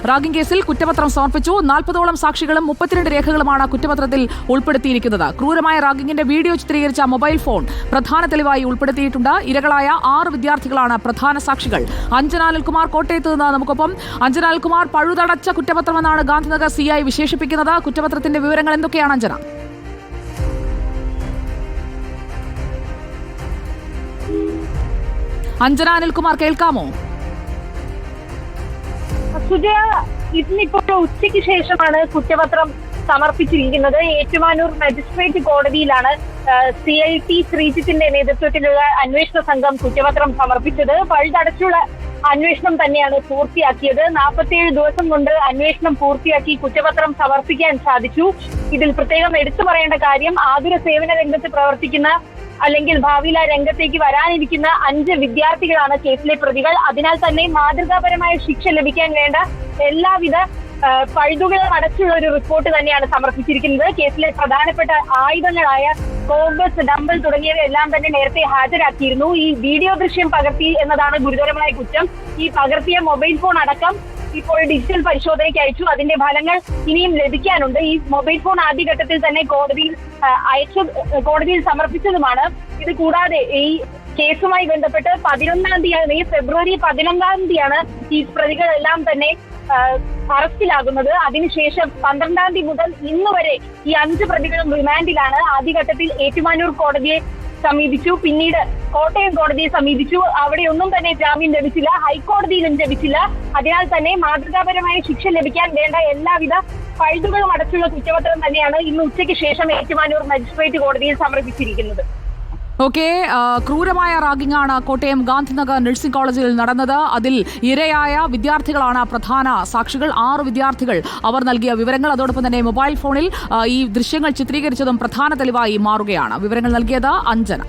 Ragging കേസിൽ കുറ്റപത്രം സമർപ്പിച്ചു. 40ഓളം സാക്ഷികളും 32 രേഖകളുമാണ് കുറ്റപത്രത്തിൽ ഉൾപ്പെടുത്തിയിരിക്കുന്നത്. ക്രൂരമായ റാഗിംഗിന്റെ വീഡിയോ ചിത്രീകരിച്ച മൊബൈൽ ഫോൺ പ്രധാന തെളിവായി ഉൾപ്പെടുത്തിയിട്ടുണ്ട്. ഇരകളായ 6 വിദ്യാർത്ഥികളാണ് പ്രധാന സാക്ഷികൾ. അഞ്ജന അനിൽകുമാർ കോട്ടയത്ത് നിന്ന് നമുക്കൊപ്പം. അഞ്ജന അനിൽകുമാർ, പഴുതടച്ച കുറ്റപത്രമെന്നാണ് ഗാന്ധിനഗർ CI വിശേഷിപ്പിക്കുന്നത്. കുറ്റപത്രത്തിന്റെ വിവരങ്ങൾ എന്തൊക്കെയാണ് അഞ്ജന? അഞ്ജന അനിൽകുമാർ, കേൾക്കാമോ? സുജയ, ഇന്നിപ്പോൾ ഉച്ചയ്ക്ക് ശേഷമാണ് കുറ്റപത്രം സമർപ്പിച്ചിരിക്കുന്നത്. ഏറ്റുമാനൂർ മജിസ്ട്രേറ്റ് കോടതിയിലാണ് CIT ശ്രീജിത്തിന്റെ നേതൃത്വത്തിലുള്ള അന്വേഷണ സംഘം കുറ്റപത്രം സമർപ്പിച്ചത്. പഴുതടച്ചുള്ള അന്വേഷണം തന്നെയാണ് പൂർത്തിയാക്കിയത്. 47 ദിവസം കൊണ്ട് അന്വേഷണം പൂർത്തിയാക്കി കുറ്റപത്രം സമർപ്പിക്കാൻ സാധിച്ചു. ഇതിൽ പ്രത്യേകം എടുത്തു പറയേണ്ട കാര്യം, ആതുര സേവന രംഗത്ത് പ്രവർത്തിക്കുന്ന അല്ലെങ്കിൽ ഭാവിയിൽ ആ രംഗത്തേക്ക് വരാനിരിക്കുന്ന 5 വിദ്യാർത്ഥികളാണ് കേസിലെ പ്രതികൾ. അതിനാൽ തന്നെ മാതൃകാപരമായ ശിക്ഷ ലഭിക്കാൻ വേണ്ട എല്ലാവിധ പഴുതുകളും അടച്ചുള്ള ഒരു റിപ്പോർട്ട് തന്നെയാണ് സമർപ്പിച്ചിരിക്കുന്നത്. കേസിലെ പ്രധാനപ്പെട്ട ആയുധങ്ങളായ കോമ്പസ്, ഡംബൽ തുടങ്ങിയവയെല്ലാം തന്നെ നേരത്തെ ഹാജരാക്കിയിരുന്നു. ഈ വീഡിയോ ദൃശ്യം പകർത്തി എന്നതാണ് ഗുരുതരമായ കുറ്റം. ഈ പകർത്തിയ മൊബൈൽ ഫോൺ അടക്കം ഇപ്പോൾ ഡിജിറ്റൽ പരിശോധനയ്ക്ക് അയച്ചു. അതിന്റെ ഫലങ്ങൾ ഇനിയും ലഭിക്കാനുണ്ട്. ഈ മൊബൈൽ ഫോൺ ആദ്യഘട്ടത്തിൽ തന്നെ കോടതിയിൽ സമർപ്പിച്ചതുമാണ്. ഇത് കൂടാതെ ഈ കേസുമായി ബന്ധപ്പെട്ട് 11-ാം തീയതി, ഫെബ്രുവരി 11-ാം തീയതിയാണ് ഈ പ്രതികളെല്ലാം തന്നെ അറസ്റ്റിലാകുന്നത്. അതിനുശേഷം 12-ാം തീയതി മുതൽ ഇന്നുവരെ ഈ 5 പ്രതികളും റിമാൻഡിലാണ്. ആദ്യഘട്ടത്തിൽ ഏറ്റുമാനൂർ കോടതിയെ സമീപിച്ചു, പിന്നീട് കോട്ടയം കോടതിയെ സമീപിച്ചു. അവിടെയൊന്നും തന്നെ ജാമ്യം ലഭിച്ചില്ല, ഹൈക്കോടതിയിലും ലഭിച്ചില്ല. അതിനാൽ തന്നെ മാതൃകാപരമായ ശിക്ഷ ലഭിക്കാൻ വേണ്ട എല്ലാവിധ പഴുതുകളും അടച്ചുള്ള കുറ്റപത്രം തന്നെയാണ് ഇന്ന് ഉച്ചയ്ക്ക് ശേഷം ഏറ്റുമാനൂർ മജിസ്ട്രേറ്റ് കോടതിയിൽ സമർപ്പിച്ചിരിക്കുന്നത്. ഓക്കെ, ക്രൂരമായ റാഗിംഗാണ് കോട്ടയം ഗാന്ധിനഗർ നഴ്സിംഗ് കോളേജിൽ നടന്നത്. അതിൽ ഇരയായ വിദ്യാർത്ഥികളാണ് പ്രധാന സാക്ഷികൾ. 6 വിദ്യാർത്ഥികൾ അവർ നൽകിയ വിവരങ്ങൾ, അതോടൊപ്പം തന്നെ മൊബൈൽ ഫോണിൽ ഈ ദൃശ്യങ്ങൾ ചിത്രീകരിച്ചതും പ്രധാന തെളിവായി മാറുകയാണ്. വിവരങ്ങൾ നൽകിയത് അഞ്ജന.